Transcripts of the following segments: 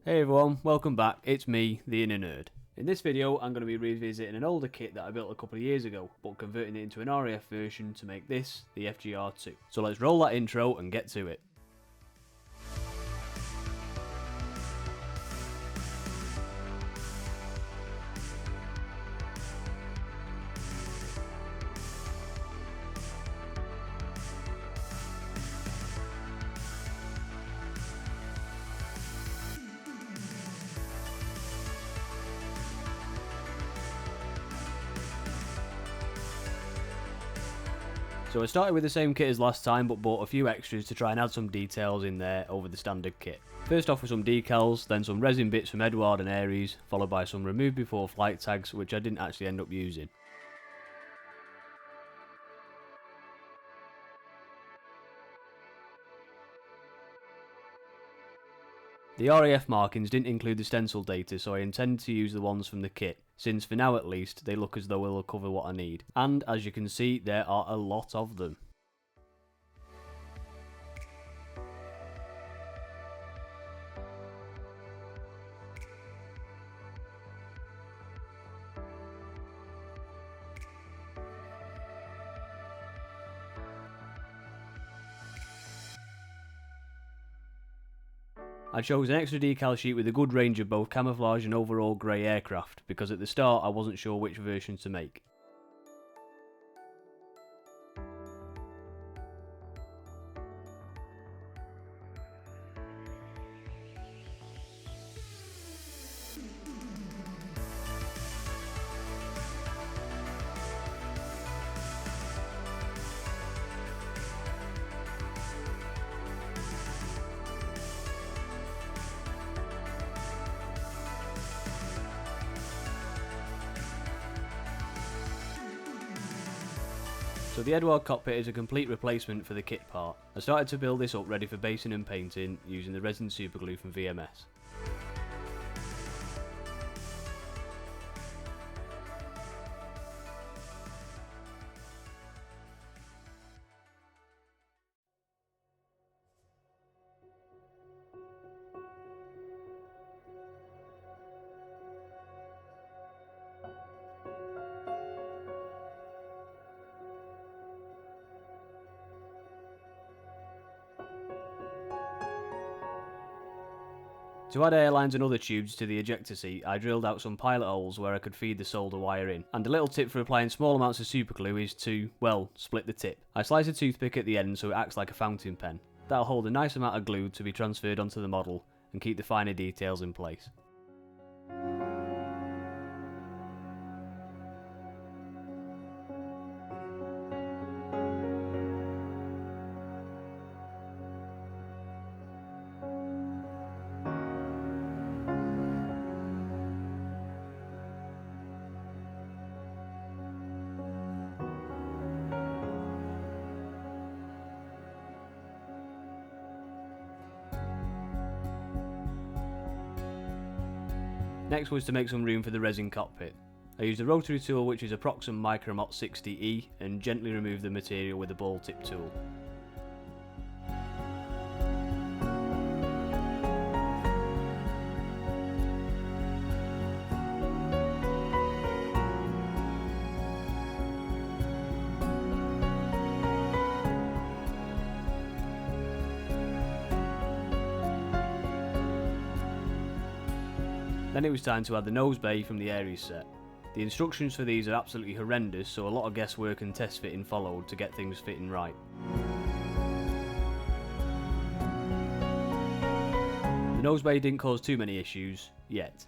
Hey everyone, welcome back, it's me, the Inner Nerd. In this video I'm going to be revisiting an older kit that I built a couple of years ago, but converting it into an RAF version to make this the FGR.2. So let's roll that intro and get to it. So I started with the same kit as last time, but bought a few extras to try and add some details in there over the standard kit. First off with some decals, then some resin bits from Edward and Aries, followed by some remove before flight tags which I didn't actually end up using. The RAF markings didn't include the stencil data, so I intend to use the ones from the kit, since for now at least they look as though they'll cover what I need. And as you can see, there are a lot of them. I chose an extra decal sheet with a good range of both camouflage and overall grey aircraft, because at the start I wasn't sure which version to make. So the Edward cockpit is a complete replacement for the kit part. I started to build this up ready for basing and painting using the resin superglue from VMS. To add airlines and other tubes to the ejector seat, I drilled out some pilot holes where I could feed the solder wire in. And a little tip for applying small amounts of superglue is to, well, split the tip. I slice a toothpick at the end so it acts like a fountain pen. That'll hold a nice amount of glue to be transferred onto the model and keep the finer details in place. Next was to make some room for the resin cockpit. I used a rotary tool which is a Proxim Micromot 60E and gently removed the material with a ball tip tool. Then it was time to add the nose bay from the Aries set. The instructions for these are absolutely horrendous, so a lot of guesswork and test fitting followed to get things fitting right. The nose bay didn't cause too many issues, yet.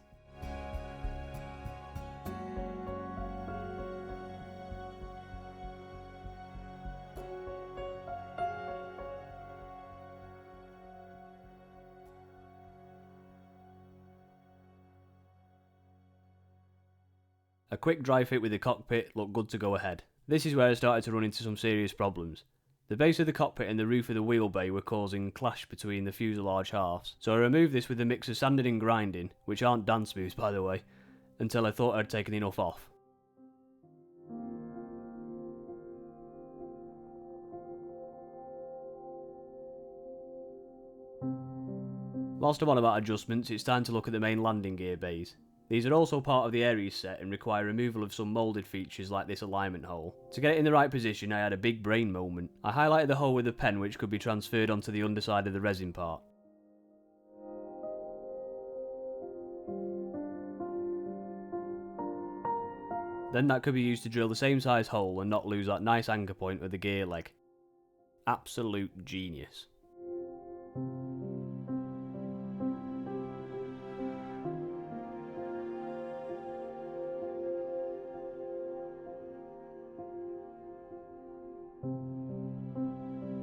A quick dry fit with the cockpit looked good to go ahead. This is where I started to run into some serious problems. The base of the cockpit and the roof of the wheel bay were causing clash between the fuselage halves, so I removed this with a mix of sanding and grinding, which aren't dance moves by the way, until I thought I'd taken enough off. Whilst I'm on about adjustments, it's time to look at the main landing gear bays. These are also part of the Aries set and require removal of some moulded features like this alignment hole. To get it in the right position, I had a big brain moment. I highlighted the hole with a pen which could be transferred onto the underside of the resin part. Then that could be used to drill the same size hole and not lose that nice anchor point of the gear leg. Absolute genius.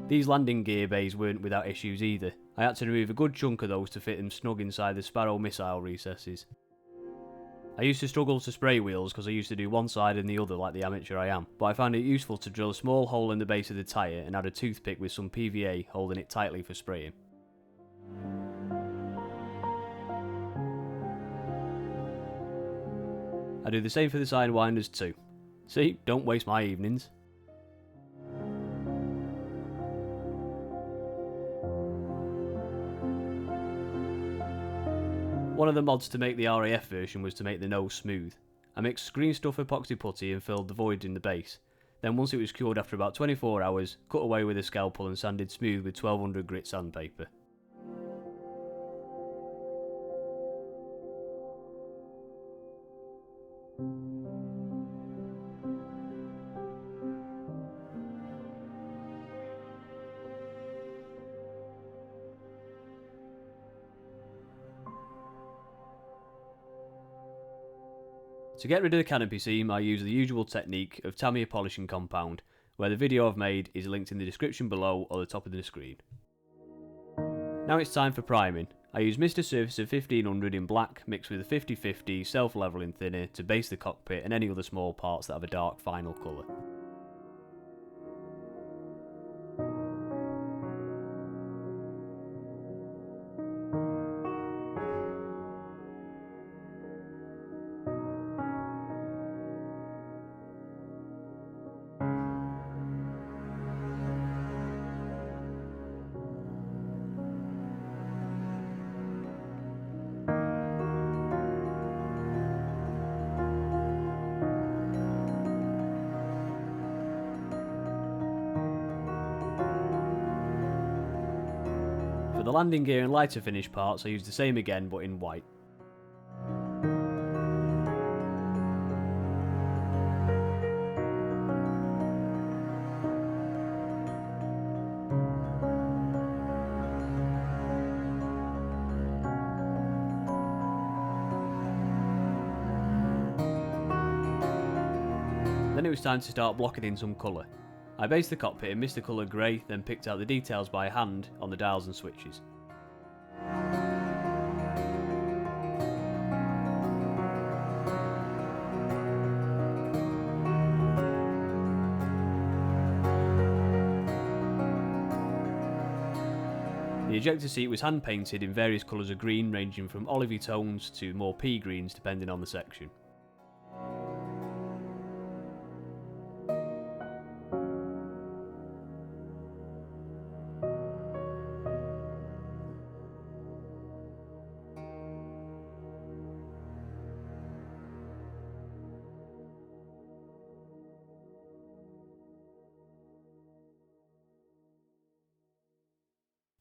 These landing gear bays weren't without issues either. I had to remove a good chunk of those to fit them snug inside the Sparrow missile recesses. I used to struggle to spray wheels because I used to do one side and the other like the amateur I am, but I found it useful to drill a small hole in the base of the tyre and add a toothpick with some PVA holding it tightly for spraying. I do the same for the side winders too. See, don't waste my evenings. One of the mods to make the RAF version was to make the nose smooth. I mixed green stuff epoxy putty and filled the voids in the base. Then once it was cured after about 24 hours, cut away with a scalpel and sanded smooth with 1200 grit sandpaper. To get rid of the canopy seam, I use the usual technique of Tamiya polishing compound, where the video I've made is linked in the description below or the top of the screen. Now it's time for priming. I use Mr. Surface of 1500 in black mixed with a 50/50 self-leveling thinner to base the cockpit and any other small parts that have a dark final colour. For the landing gear and lighter finish parts I use the same again but in white. Then it was time to start blocking in some colour. I based the cockpit in Mr. Colour Grey, then picked out the details by hand on the dials and switches. The ejector seat was hand painted in various colours of green ranging from olivey tones to more pea greens depending on the section.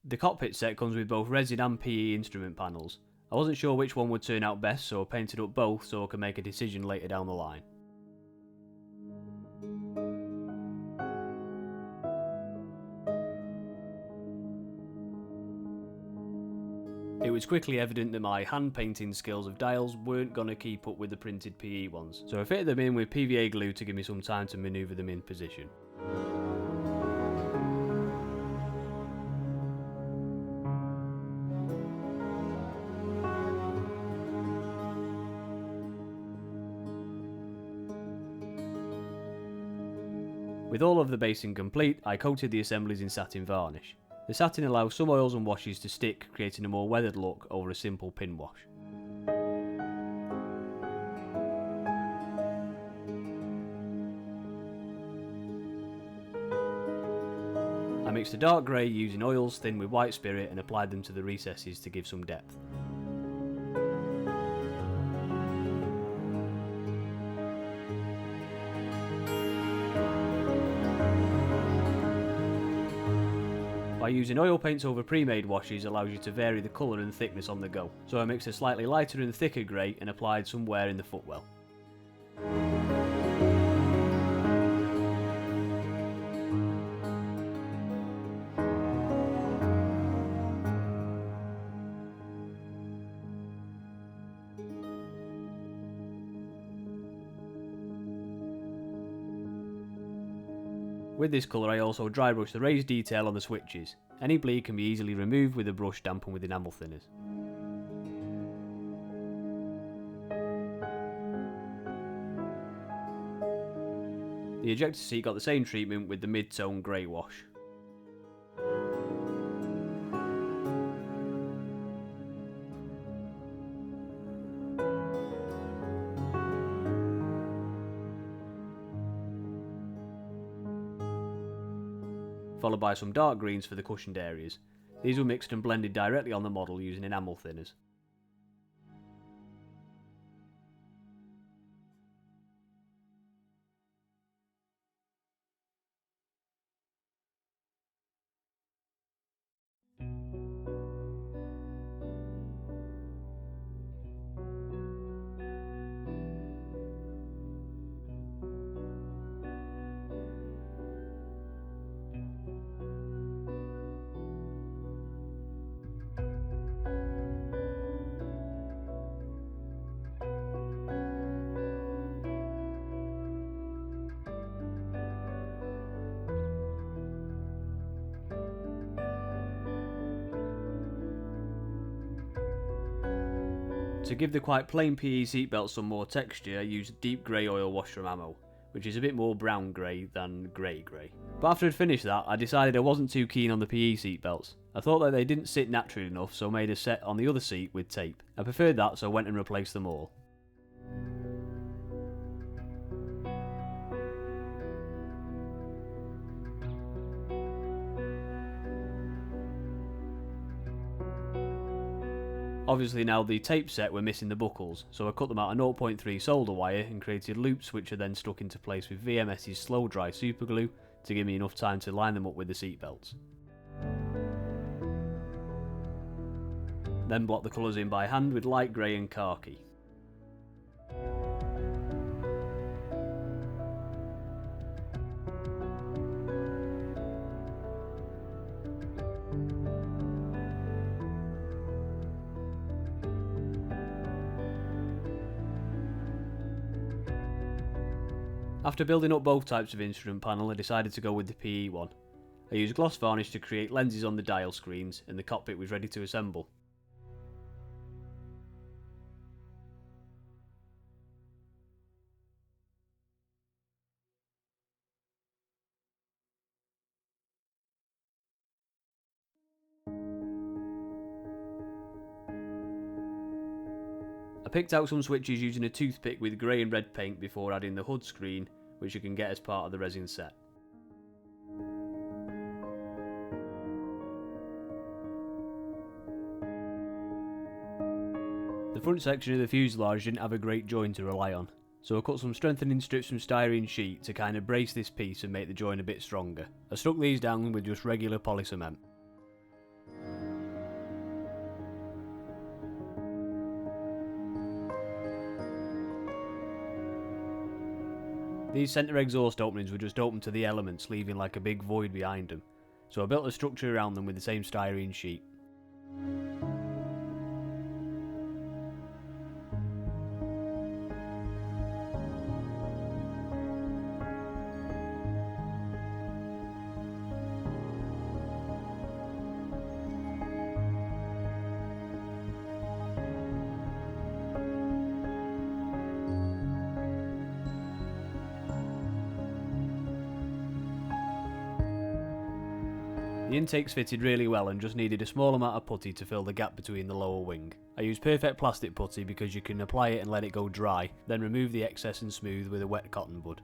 The cockpit set comes with both resin and PE instrument panels. I wasn't sure which one would turn out best, so I painted up both so I could make a decision later down the line. It was quickly evident that my hand painting skills of dials weren't going to keep up with the printed PE ones, so I fitted them in with PVA glue to give me some time to manoeuvre them in position. With all of the basing complete, I coated the assemblies in satin varnish. The satin allows some oils and washes to stick, creating a more weathered look over a simple pin wash. I mixed mixed a dark grey using oils thinned with white spirit and applied them to the recesses to give some depth. By using oil paints over pre-made washes allows you to vary the colour and thickness on the go, so I mixed a slightly lighter and thicker grey and applied some wear in the footwell. With this colour I also dry brush the raised detail on the switches. Any bleed can be easily removed with a brush dampened with enamel thinners. The ejector seat got the same treatment with the mid-tone grey wash. Followed by some dark greens for the cushioned areas. These were mixed and blended directly on the model using enamel thinners. To give the quite plain PE seatbelt some more texture, I used deep grey oil wash from Ammo, which is a bit more brown grey than grey. But after I'd finished that, I decided I wasn't too keen on the PE seatbelts. I thought that they didn't sit naturally enough, so made a set on the other seat with tape. I preferred that, so I went and replaced them all. Obviously now the tape set were missing the buckles, so I cut them out of 0.3 solder wire and created loops which are then stuck into place with VMS's slow dry superglue to give me enough time to line them up with the seat belts. Then block the colours in by hand with light grey and khaki. After building up both types of instrument panel, I decided to go with the PE one. I used gloss varnish to create lenses on the dial screens, and the cockpit was ready to assemble. I picked out some switches using a toothpick with grey and red paint before adding the hood screen, which you can get as part of the resin set. The front section of the fuselage didn't have a great join to rely on, so I cut some strengthening strips from styrene sheet to kind of brace this piece and make the join a bit stronger. I stuck these down with just regular poly cement. These centre exhaust openings were just open to the elements, leaving like a big void behind them, so I built a structure around them with the same styrene sheet. The intakes fitted really well and just needed a small amount of putty to fill the gap between the lower wing. I used perfect plastic putty because you can apply it and let it go dry, then remove the excess and smooth with a wet cotton bud.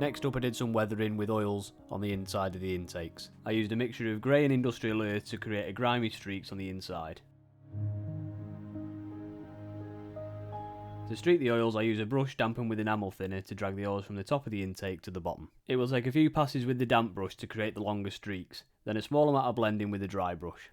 Next up I did some weathering with oils on the inside of the intakes. I used a mixture of grey and industrial earth to create a grimy streaks on the inside. To streak the oils I use a brush dampened with enamel thinner to drag the oils from the top of the intake to the bottom. It will take a few passes with the damp brush to create the longer streaks, then a small amount of blending with a dry brush.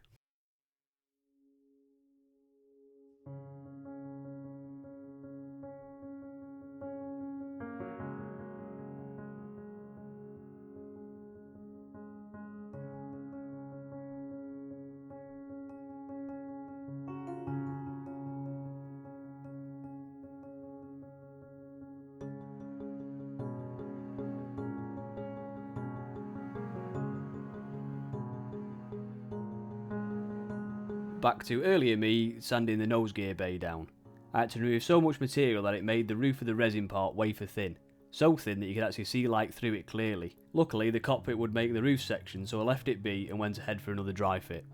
Back to earlier me sanding the nose gear bay down. I had to remove so much material that it made the roof of the resin part wafer thin. So thin that you could actually see light through it clearly. Luckily the cockpit would make the roof section, so I left it be and went ahead for another dry fit.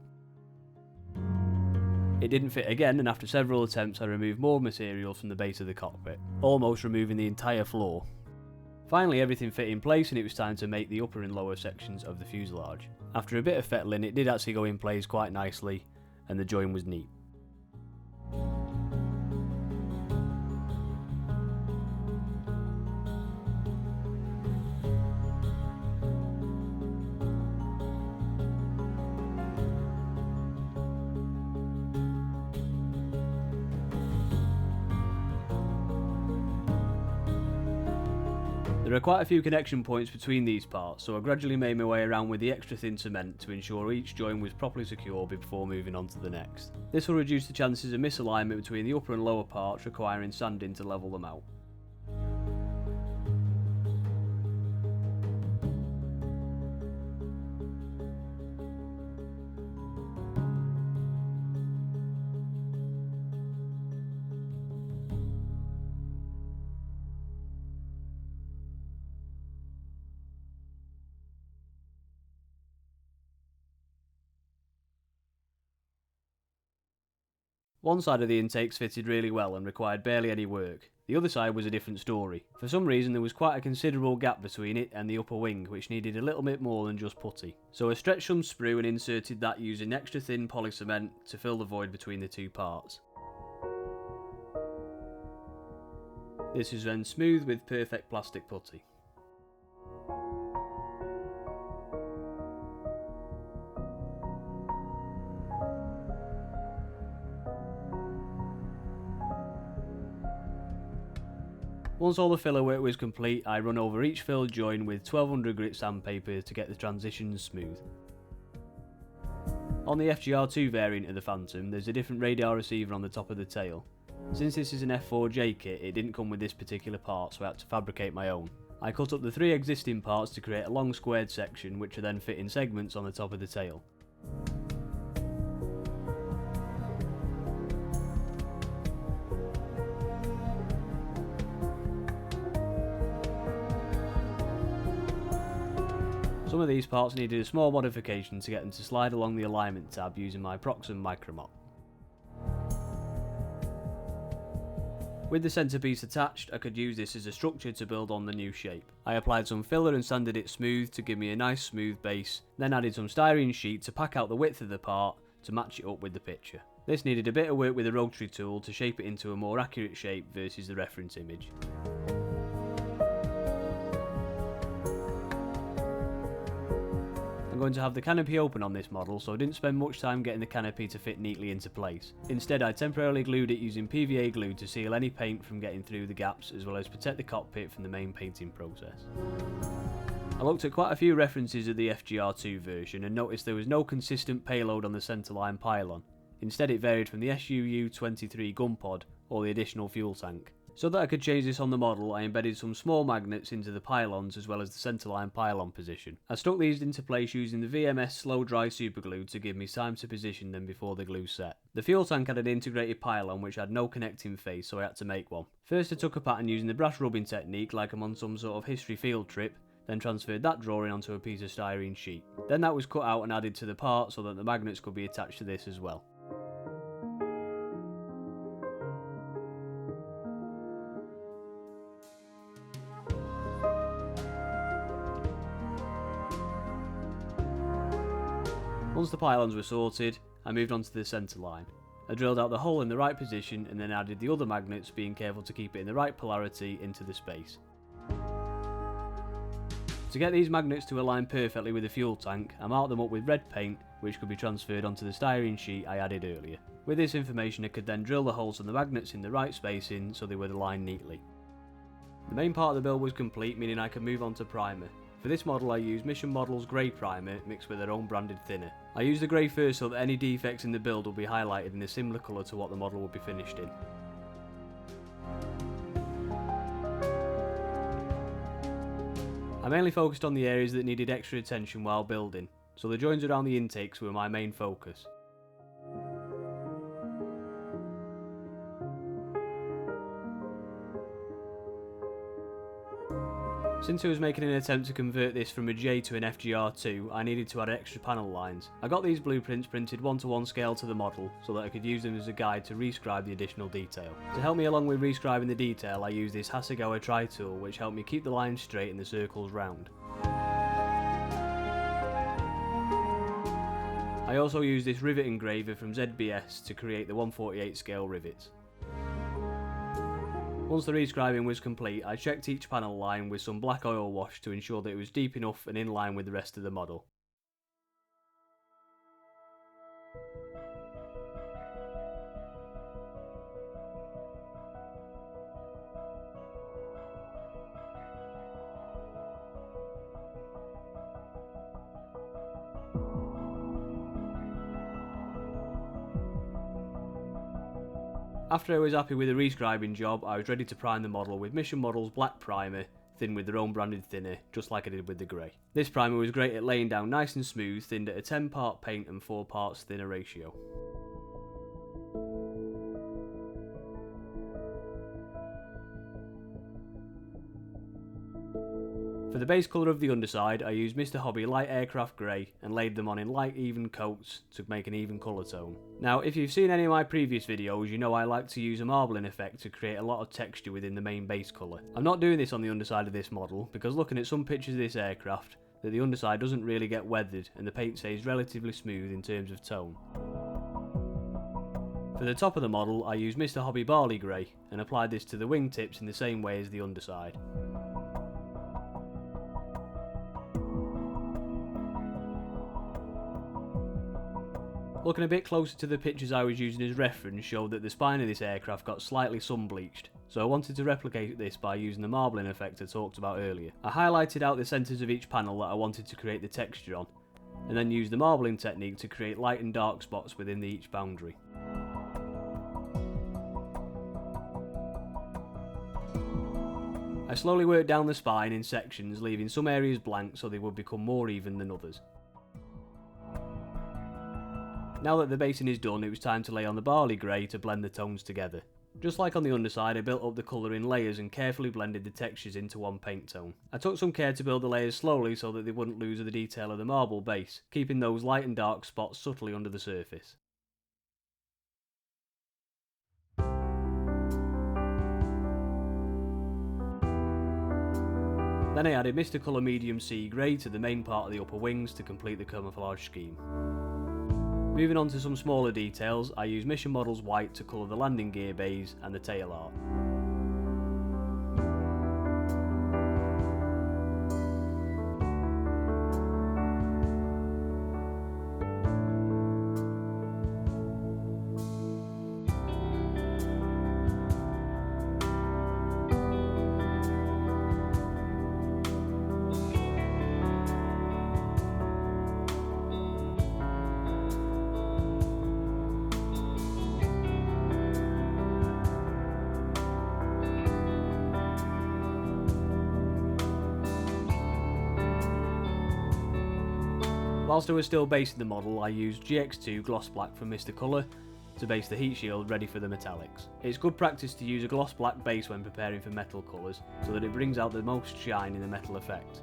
It didn't fit again, and after several attempts I removed more material from the base of the cockpit, almost removing the entire floor. Finally everything fit in place and it was time to make the upper and lower sections of the fuselage. After a bit of fettling it did actually go in place quite nicely, and the join was neat. There are quite a few connection points between these parts, so I gradually made my way around with the extra thin cement to ensure each join was properly secure before moving on to the next. This will reduce the chances of misalignment between the upper and lower parts, requiring sanding to level them out. One side of the intakes fitted really well and required barely any work. The other side was a different story. For some reason there was quite a considerable gap between it and the upper wing, which needed a little bit more than just putty. So I stretched some sprue and inserted that using extra thin poly cement to fill the void between the two parts. This is then smoothed with perfect plastic putty. Once all the filler work was complete, I run over each filled join with 1200 grit sandpaper to get the transitions smooth. On the FGR.2 variant of the Phantom, there's a different radar receiver on the top of the tail. Since this is an F4J kit, it didn't come with this particular part, so I had to fabricate my own. I cut up the 3 existing parts to create a long squared section, which are then fit in segments on the top of the tail. Some of these parts needed a small modification to get them to slide along the alignment tab using my Proxim Micromop. With the centrepiece attached, I could use this as a structure to build on the new shape. I applied some filler and sanded it smooth to give me a nice smooth base, then added some styrene sheet to pack out the width of the part to match it up with the picture. This needed a bit of work with a rotary tool to shape it into a more accurate shape versus the reference image. I'm going to have the canopy open on this model, so I didn't spend much time getting the canopy to fit neatly into place. Instead I temporarily glued it using PVA glue to seal any paint from getting through the gaps, as well as protect the cockpit from the main painting process. I looked at quite a few references of the FGR.2 version and noticed there was no consistent payload on the centerline pylon. Instead it varied from the SUU-23 gun pod or the additional fuel tank. So that I could change this on the model, I embedded some small magnets into the pylons as well as the centerline pylon position. I stuck these into place using the VMS slow dry superglue to give me time to position them before the glue set. The fuel tank had an integrated pylon which had no connecting face, so I had to make one. First I took a pattern using the brass rubbing technique like I'm on some sort of history field trip, then transferred that drawing onto a piece of styrene sheet. Then that was cut out and added to the part so that the magnets could be attached to this as well. Once the pylons were sorted, I moved on to the centre line. I drilled out the hole in the right position and then added the other magnets, being careful to keep it in the right polarity, into the space. To get these magnets to align perfectly with the fuel tank, I marked them up with red paint, which could be transferred onto the styrene sheet I added earlier. With this information I could then drill the holes for the magnets in the right spacing so they would align neatly. The main part of the build was complete, meaning I could move on to primer. For this model I used Mission Model's grey primer mixed with their own branded thinner. I used the grey first so that any defects in the build will be highlighted in a similar colour to what the model would be finished in. I mainly focused on the areas that needed extra attention while building, so the joins around the intakes were my main focus. Since I was making an attempt to convert this from a J to an FGR.2, I needed to add extra panel lines. I got these blueprints printed 1:1 scale to the model so that I could use them as a guide to rescribe the additional detail. To help me along with rescribing the detail, I used this Hasegawa tri-tool, which helped me keep the lines straight and the circles round. I also used this rivet engraver from ZBS to create the 1/48 scale rivets. Once the rescribing was complete, I checked each panel line with some black oil wash to ensure that it was deep enough and in line with the rest of the model. After I was happy with the rescribing job, I was ready to prime the model with Mission Model's black primer, thin with their own branded thinner, just like I did with the grey. This primer was great at laying down nice and smooth, thinned at a 10-part paint and 4 parts thinner ratio. For the base colour of the underside, I used Mr. Hobby Light Aircraft Grey and laid them on in light even coats to make an even colour tone. Now, if you've seen any of my previous videos, you know I like to use a marbling effect to create a lot of texture within the main base colour. I'm not doing this on the underside of this model, because looking at some pictures of this aircraft, that the underside doesn't really get weathered and the paint stays relatively smooth in terms of tone. For the top of the model, I used Mr. Hobby Barley Grey and applied this to the wingtips in the same way as the underside. Looking a bit closer to the pictures I was using as reference showed that the spine of this aircraft got slightly sun bleached, so I wanted to replicate this by using the marbling effect I talked about earlier. I highlighted out the centres of each panel that I wanted to create the texture on, and then used the marbling technique to create light and dark spots within each boundary. I slowly worked down the spine in sections, leaving some areas blank so they would become more even than others. Now that the basing is done, it was time to lay on the barley grey to blend the tones together. Just like on the underside, I built up the colour in layers and carefully blended the textures into one paint tone. I took some care to build the layers slowly so that they wouldn't lose the detail of the marble base, keeping those light and dark spots subtly under the surface. Then I added Mr. Colour Medium Sea Grey to the main part of the upper wings to complete the camouflage scheme. Moving on to some smaller details, I used Mission Model's white to colour the landing gear bays and the tail art. Whilst I was still basing the model, I used GX2 Gloss Black from Mr. Colour to base the heat shield ready for the metallics. It's good practice to use a gloss black base when preparing for metal colours, so that it brings out the most shine in the metal effect.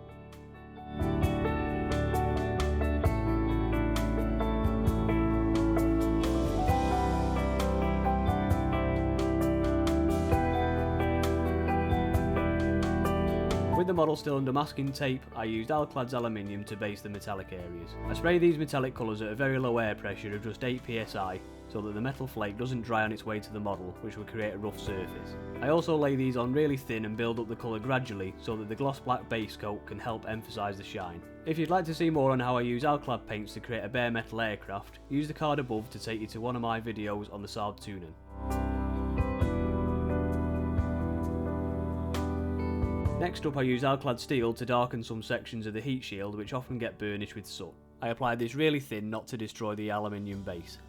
With the model still under masking tape, I used Alclad's aluminium to base the metallic areas. I spray these metallic colours at a very low air pressure of just 8 psi, so that the metal flake doesn't dry on its way to the model, which would create a rough surface. I also lay these on really thin and build up the colour gradually, so that the gloss black base coat can help emphasise the shine. If you'd like to see more on how I use Alclad paints to create a bare metal aircraft, use the card above to take you to one of my videos on the Saab Tunnan. Next up, I use Alclad steel to darken some sections of the heat shield which often get burnished with soot. I applied this really thin not to destroy the aluminium base.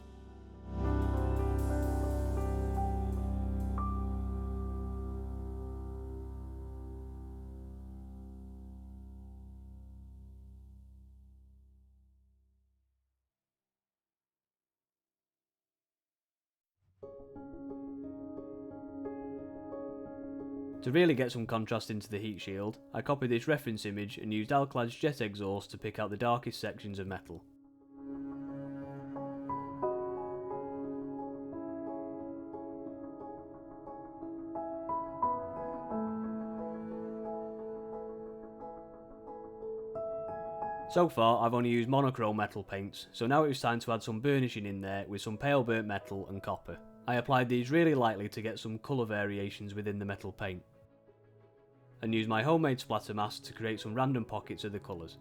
To really get some contrast into the heat shield, I copied this reference image and used Alclad's jet exhaust to pick out the darkest sections of metal. So far I've only used monochrome metal paints, so now it was time to add some burnishing in there with some pale burnt metal and copper. I applied these really lightly to get some colour variations within the metal paint, and used my homemade splatter mask to create some random pockets of the colours.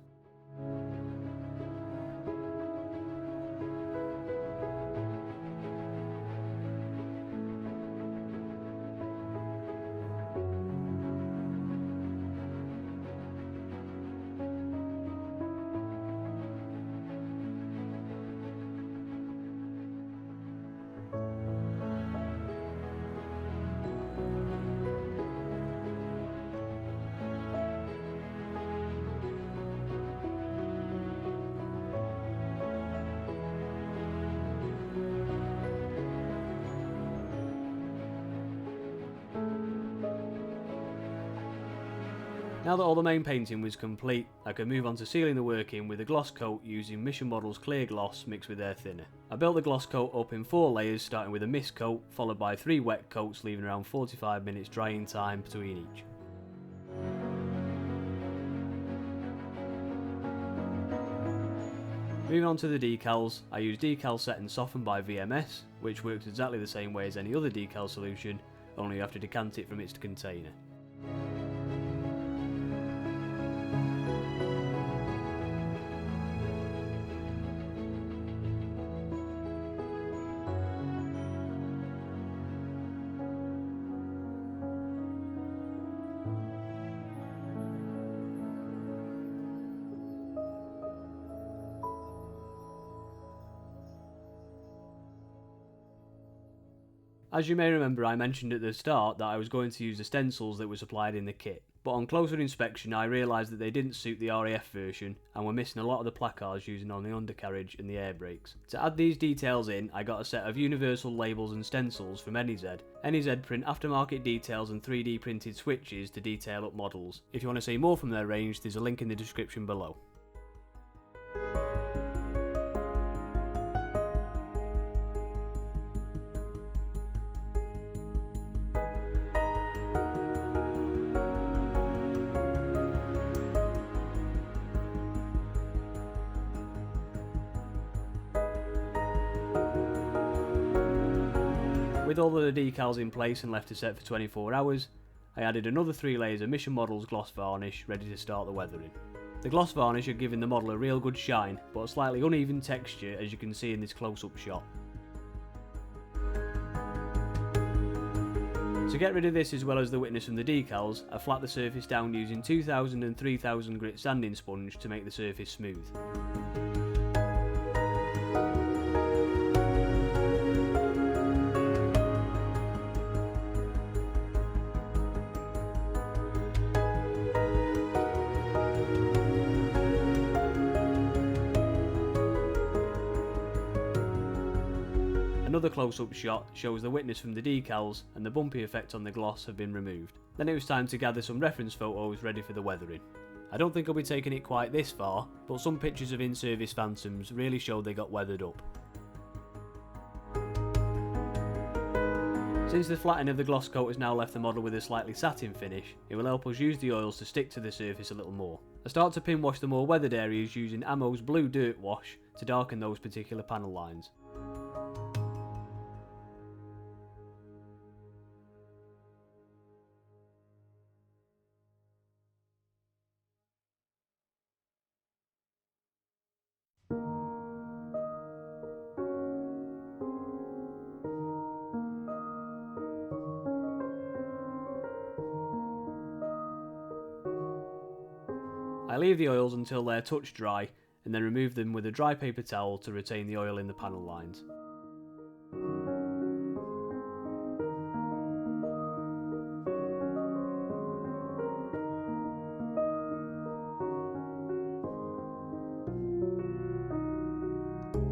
Now that all the main painting was complete, I could move on to sealing the work in with a gloss coat using Mission Model's clear gloss mixed with air thinner. I built the gloss coat up in 4 layers, starting with a mist coat, followed by 3 wet coats, leaving around 45 minutes drying time between each. Moving on to the decals, I used Decal Set and Soften by VMS, which works exactly the same way as any other decal solution, only you have to decant it from its container. As you may remember, I mentioned at the start that I was going to use the stencils that were supplied in the kit, but on closer inspection I realised that they didn't suit the RAF version and were missing a lot of the placards used on the undercarriage and the air brakes. To add these details in, I got a set of universal labels and stencils from NEZ. NEZ print aftermarket details and 3D printed switches to detail up models. If you want to see more from their range, there's a link in the description below. With all of the decals in place and left to set for 24 hours, I added another 3 layers of Mission Model's gloss varnish ready to start the weathering. The gloss varnish had given the model a real good shine, but a slightly uneven texture as you can see in this close-up shot. To get rid of this as well as the witness from the decals, I flat the surface down using 2000 and 3000 grit sanding sponge to make the surface smooth. Another close-up shot shows the witness from the decals, and the bumpy effect on the gloss have been removed. Then it was time to gather some reference photos ready for the weathering. I don't think I'll be taking it quite this far, but some pictures of in-service Phantoms really showed they got weathered up. Since the flattening of the gloss coat has now left the model with a slightly satin finish, it will help us use the oils to stick to the surface a little more. I start to pin wash the more weathered areas using Ammo's blue dirt wash to darken those particular panel lines. I leave the oils until they're touch dry and then remove them with a dry paper towel to retain the oil in the panel lines.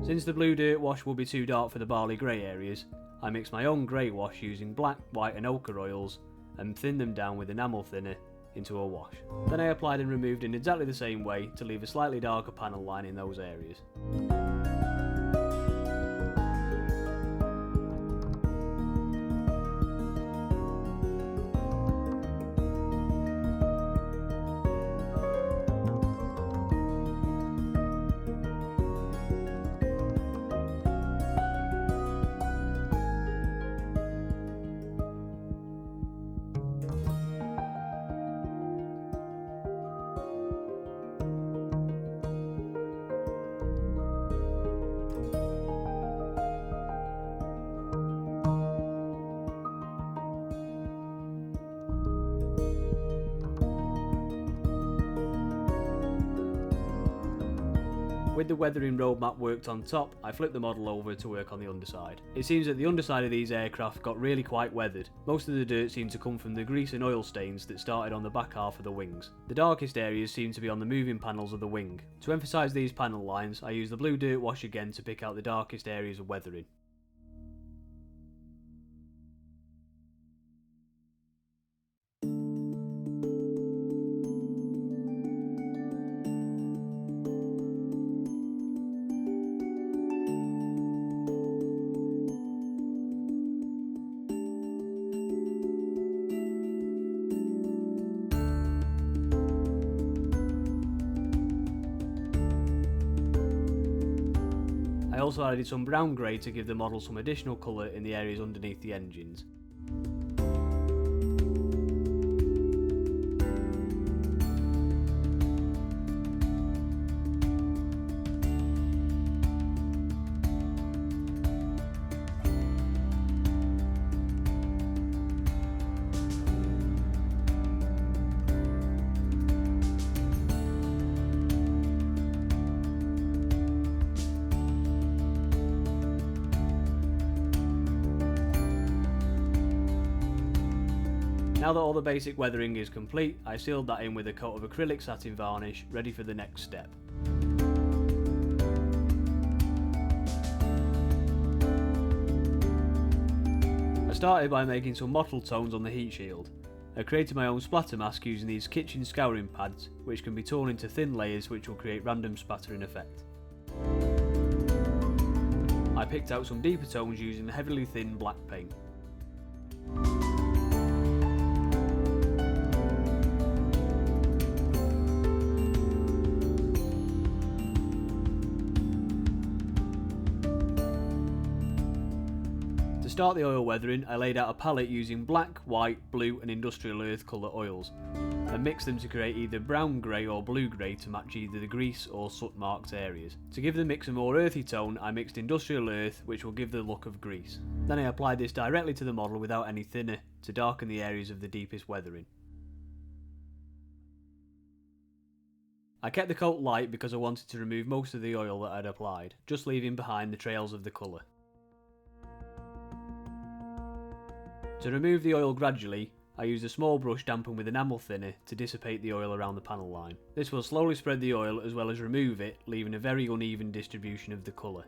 Since the blue dirt wash will be too dark for the barley grey areas, I mix my own grey wash using black, white and ochre oils and thin them down with enamel thinner into a wash. Then I applied and removed in exactly the same way to leave a slightly darker panel line in those areas. With the weathering roadmap worked on top, I flipped the model over to work on the underside. It seems that the underside of these aircraft got really quite weathered. Most of the dirt seemed to come from the grease and oil stains that started on the back half of the wings. The darkest areas seem to be on the moving panels of the wing. To emphasise these panel lines, I used the blue dirt wash again to pick out the darkest areas of weathering. I also added some brown grey to give the model some additional colour in the areas underneath the engines. Now that all the basic weathering is complete, I sealed that in with a coat of acrylic satin varnish, ready for the next step. I started by making some mottled tones on the heat shield. I created my own splatter mask using these kitchen scouring pads, which can be torn into thin layers which will create random spattering effect. I picked out some deeper tones using heavily thin black paint. To start the oil weathering, I laid out a palette using black, white, blue and industrial earth colour oils, and mixed them to create either brown grey or blue grey to match either the grease or soot marked areas. To give the mix a more earthy tone, I mixed industrial earth, which will give the look of grease. Then I applied this directly to the model without any thinner to darken the areas of the deepest weathering. I kept the coat light because I wanted to remove most of the oil that I'd applied, just leaving behind the trails of the colour. To remove the oil gradually, I used a small brush dampened with enamel thinner to dissipate the oil around the panel line. This will slowly spread the oil as well as remove it, leaving a very uneven distribution of the colour.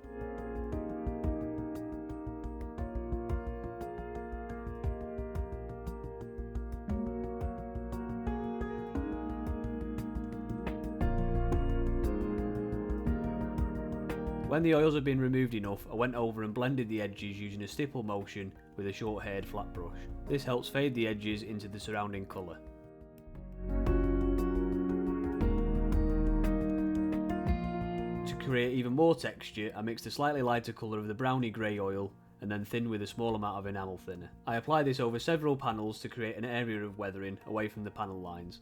When the oils had been removed enough, I went over and blended the edges using a stipple motion with a short-haired flat brush. This helps fade the edges into the surrounding colour. To create even more texture, I mixed a slightly lighter colour of the browny grey oil and then thinned with a small amount of enamel thinner. I applied this over several panels to create an area of weathering away from the panel lines.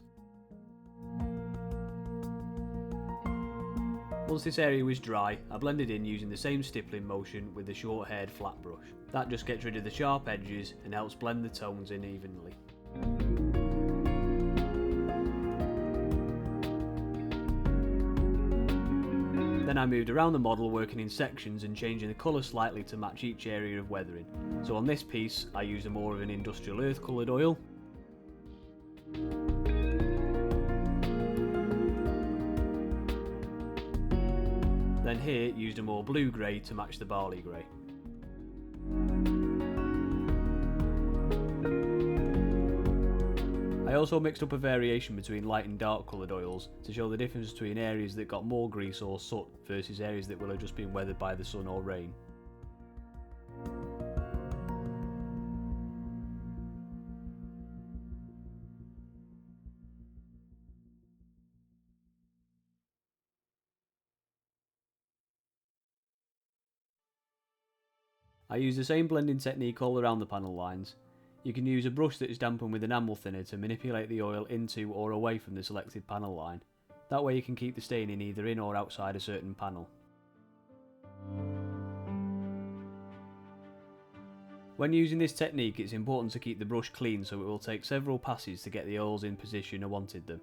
Once this area was dry, I blended in using the same stippling motion with the short-haired flat brush. That just gets rid of the sharp edges and helps blend the tones in evenly. Then I moved around the model working in sections and changing the colour slightly to match each area of weathering. So on this piece I used a more of an industrial earth coloured oil. Then here used a more blue grey to match the barley grey. I also mixed up a variation between light and dark coloured oils to show the difference between areas that got more grease or soot versus areas that will have just been weathered by the sun or rain. I use the same blending technique all around the panel lines. You can use a brush that is dampened with enamel thinner to manipulate the oil into or away from the selected panel line. That way you can keep the staining either in or outside a certain panel. When using this technique, it's important to keep the brush clean, so it will take several passes to get the oils in position I wanted them.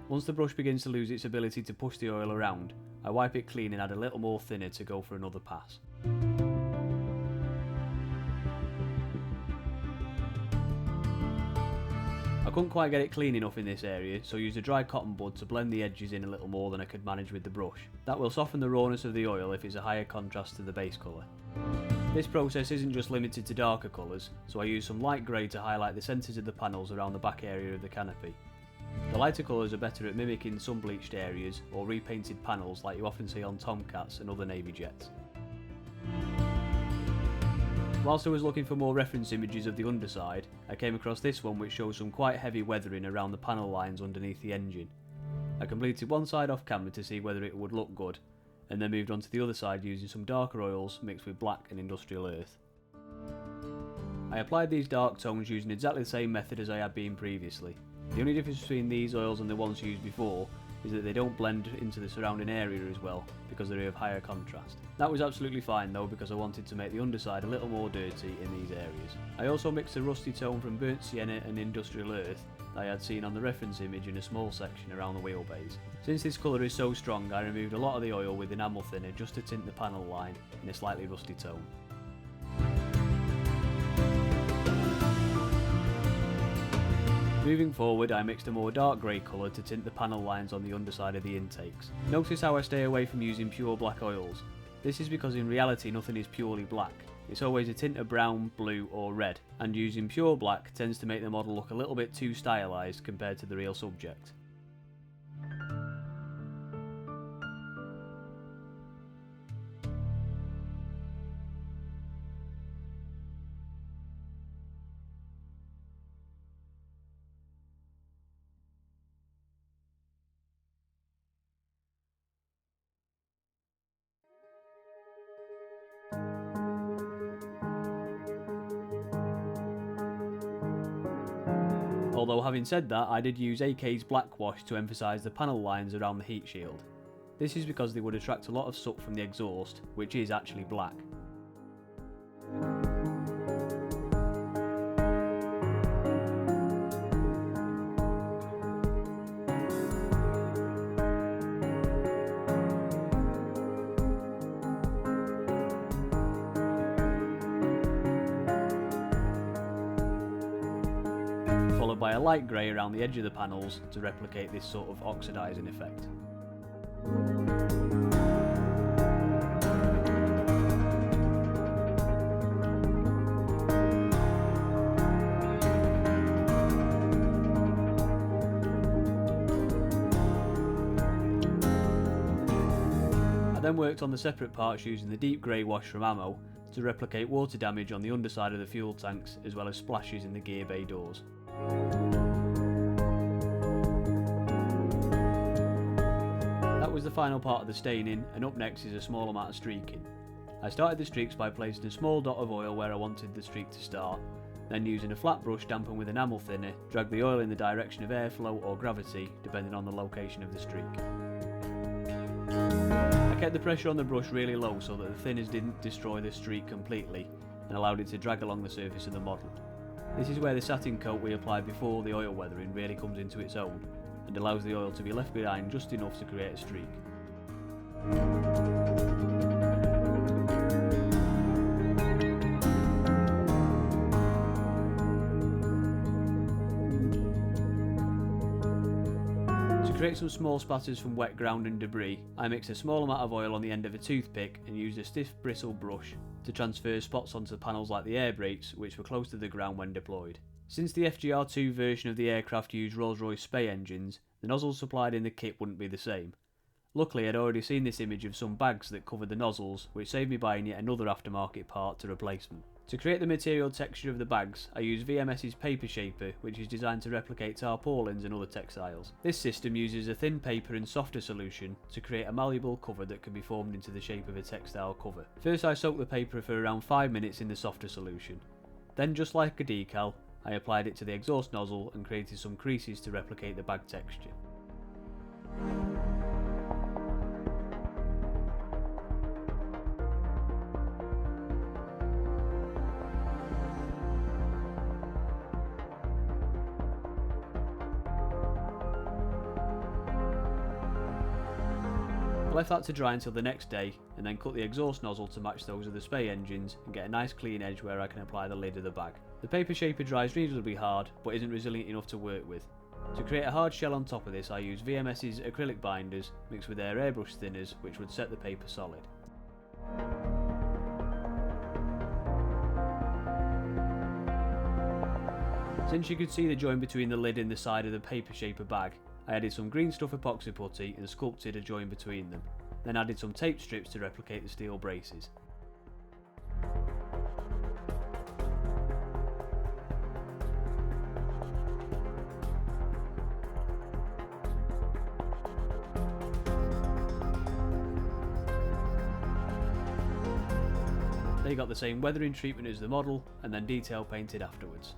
Once the brush begins to lose its ability to push the oil around, I wipe it clean and add a little more thinner to go for another pass. I couldn't quite get it clean enough in this area, so I used a dry cotton bud to blend the edges in a little more than I could manage with the brush. That will soften the rawness of the oil if it's a higher contrast to the base colour. This process isn't just limited to darker colours, so I used some light grey to highlight the centres of the panels around the back area of the canopy. The lighter colours are better at mimicking sun bleached areas or repainted panels like you often see on Tomcats and other Navy jets. Whilst I was looking for more reference images of the underside, I came across this one which shows some quite heavy weathering around the panel lines underneath the engine. I completed one side off camera to see whether it would look good, and then moved on to the other side using some darker oils mixed with black and industrial earth. I applied these dark tones using exactly the same method as I had been previously. The only difference between these oils and the ones used before is that they don't blend into the surrounding area as well because they're of higher contrast. That was absolutely fine though, because I wanted to make the underside a little more dirty in these areas. I also mixed a rusty tone from burnt sienna and industrial earth that I had seen on the reference image in a small section around the wheelbase. Since this colour is so strong, I removed a lot of the oil with enamel thinner just to tint the panel line in a slightly rusty tone. Moving forward, I mixed a more dark grey colour to tint the panel lines on the underside of the intakes. Notice how I stay away from using pure black oils. This is because in reality nothing is purely black. It's always a tint of brown, blue or red, and using pure black tends to make the model look a little bit too stylised compared to the real subject. Although having said that, I did use AK's black wash to emphasise the panel lines around the heat shield. This is because they would attract a lot of soot from the exhaust, which is actually black. Followed by a light grey around the edge of the panels to replicate this sort of oxidising effect. I then worked on the separate parts using the deep grey wash from ammo to replicate water damage on the underside of the fuel tanks as well as splashes in the gear bay doors. That was the final part of the staining, and up next is a small amount of streaking. I started the streaks by placing a small dot of oil where I wanted the streak to start, then using a flat brush dampened with enamel thinner, drag the oil in the direction of airflow or gravity depending on the location of the streak. I kept the pressure on the brush really low so that the thinners didn't destroy the streak completely and allowed it to drag along the surface of the model. This is where the satin coat we applied before the oil weathering really comes into its own and allows the oil to be left behind just enough to create a streak. To create some small spatters from wet ground and debris, I mixed a small amount of oil on the end of a toothpick and used a stiff bristle brush to transfer spots onto panels like the air brakes, which were close to the ground when deployed. Since the FGR.2 version of the aircraft used Rolls-Royce Spey engines, the nozzles supplied in the kit wouldn't be the same. Luckily, I'd already seen this image of some bags that covered the nozzles, which saved me buying yet another aftermarket part to replace them. To create the material texture of the bags, I used VMS's Paper Shaper, which is designed to replicate tarpaulins and other textiles. This system uses a thin paper and softer solution to create a malleable cover that can be formed into the shape of a textile cover. First I soaked the paper for around 5 minutes in the softer solution. Then, just like a decal, I applied it to the exhaust nozzle and created some creases to replicate the bag texture. I left that to dry until the next day and then cut the exhaust nozzle to match those of the Spey engines and get a nice clean edge where I can apply the lid of the bag. The paper shaper dries reasonably hard but isn't resilient enough to work with. To create a hard shell on top of this I use VMS's acrylic binders mixed with their airbrush thinners which would set the paper solid. Since you could see the joint between the lid and the side of the paper shaper bag, I added some green stuff epoxy putty and sculpted a joint between them, then added some tape strips to replicate the steel braces. They got the same weathering treatment as the model and then detail painted afterwards.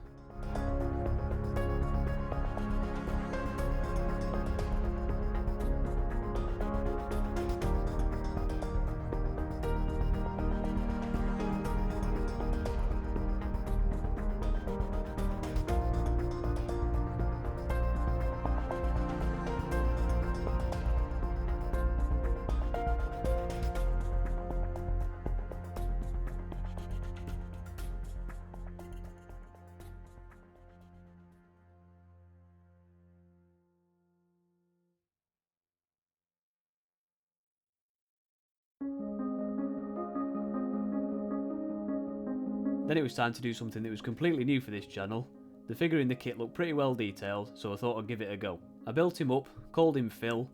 Then it was time to do something that was completely new for this channel. The figure in the kit looked pretty well detailed, so I thought I'd give it a go. I built him up, called him Phil,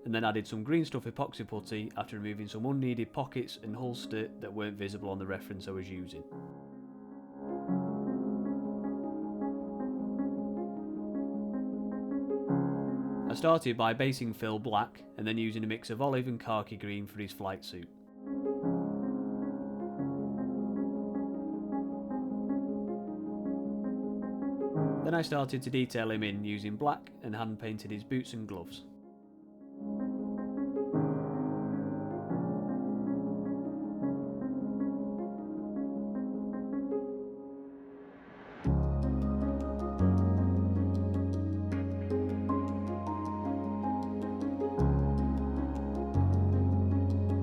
and then added some green stuff epoxy putty after removing some unneeded pockets and holster that weren't visible on the reference I was using. I started by basing Phil black and then using a mix of olive and khaki green for his flight suit. Then I started to detail him in using black and hand painted his boots and gloves.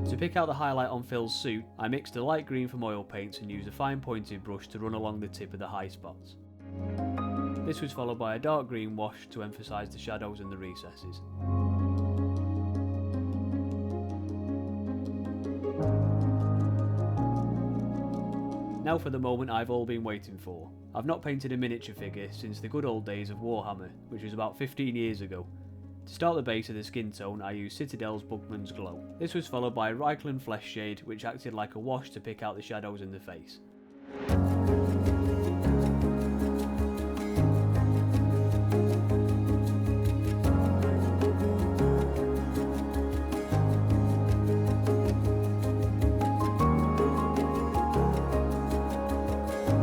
To pick out the highlight on Phil's suit, I mixed a light green from oil paints and used a fine pointed brush to run along the tip of the high spots. This was followed by a dark green wash to emphasise the shadows and the recesses. Now for the moment I've all been waiting for. I've not painted a miniature figure since the good old days of Warhammer, which was about 15 years ago, To start the base of the skin tone, I used Citadel's Bugman's Glow. This was followed by Reichland Flesh Shade, which acted like a wash to pick out the shadows in the face.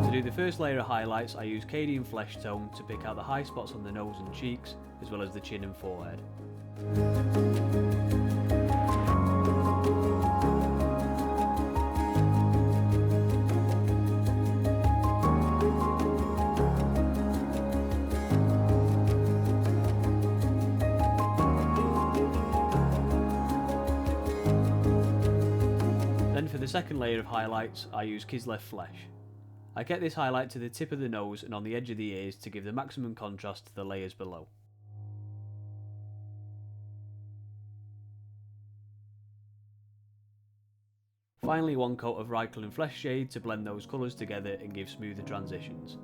To do the first layer of highlights, I used Cadian Flesh Tone to pick out the high spots on the nose and cheeks, as well as the chin and forehead. Then for the second layer of highlights, I use Kislev Flesh. I get this highlight to the tip of the nose and on the edge of the ears to give the maximum contrast to the layers below. Finally, one coat of Reichland Flesh Shade to blend those colours together and give smoother transitions.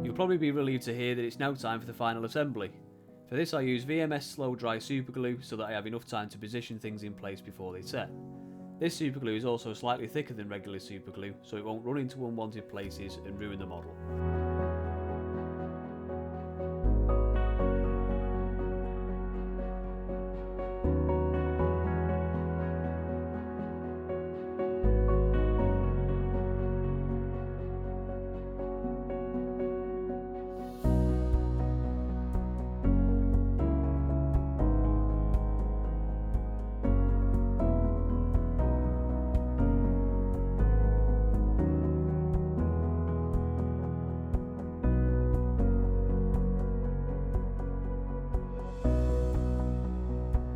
You'll probably be relieved to hear that it's now time for the final assembly. For this I use VMS Slow Dry Superglue so that I have enough time to position things in place before they set. This superglue is also slightly thicker than regular superglue, so it won't run into unwanted places and ruin the model.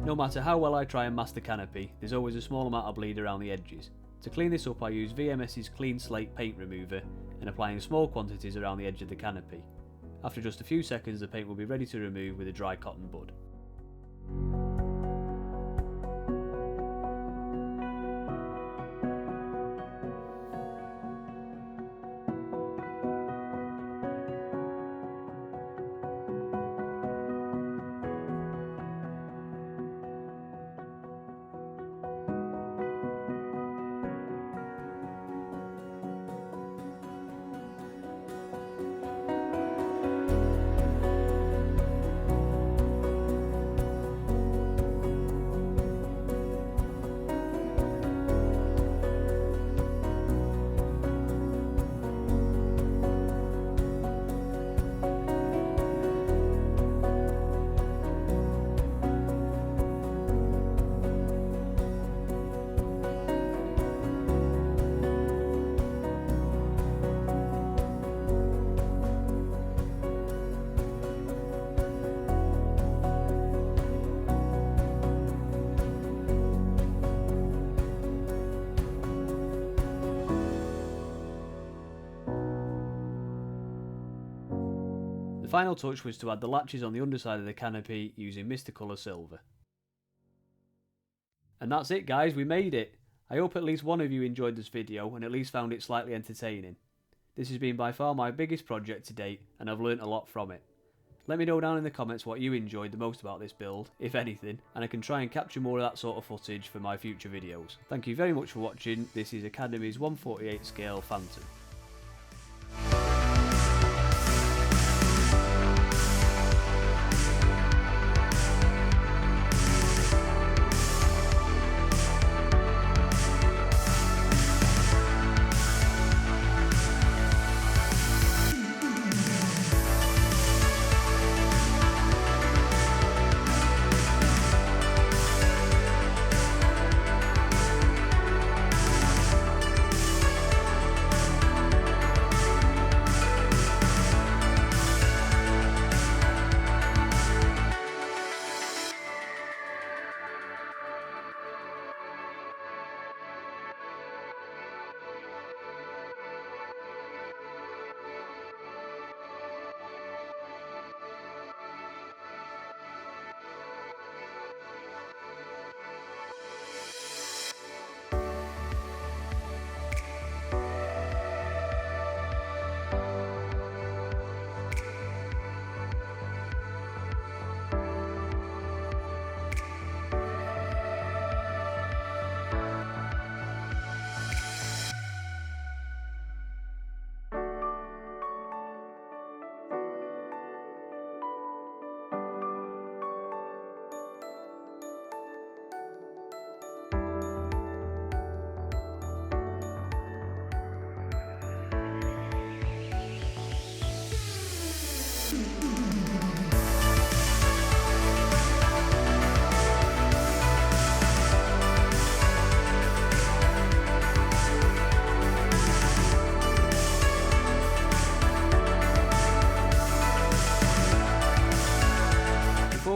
No matter how well I try and mask the canopy, there's always a small amount of bleed around the edges. To clean this up I use VMS's Clean Slate paint remover and applying small quantities around the edge of the canopy. After just a few seconds the paint will be ready to remove with a dry cotton bud. The final touch was to add the latches on the underside of the canopy using Mysticolor Silver. And that's it guys, we made it! I hope at least one of you enjoyed this video and at least found it slightly entertaining. This has been by far my biggest project to date and I've learnt a lot from it. Let me know down in the comments what you enjoyed the most about this build, if anything, and I can try and capture more of that sort of footage for my future videos. Thank you very much for watching. This is Academy's 1/48 scale Phantom.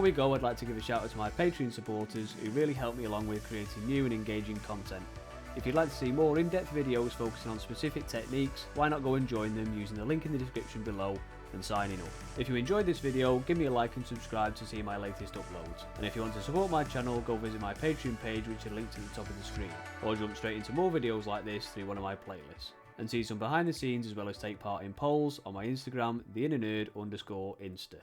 we go, I'd like to give a shout out to my Patreon supporters who really help me along with creating new and engaging content. If you'd like to see more in-depth videos focusing on specific techniques, why not go and join them using the link in the description below and signing up. If you enjoyed this video, give me a like and subscribe to see my latest uploads. And if you want to support my channel, go visit my Patreon page, which is linked at the top of the screen, or jump straight into more videos like this through one of my playlists. And see some behind the scenes as well as take part in polls on my Instagram, theinernerd_insta.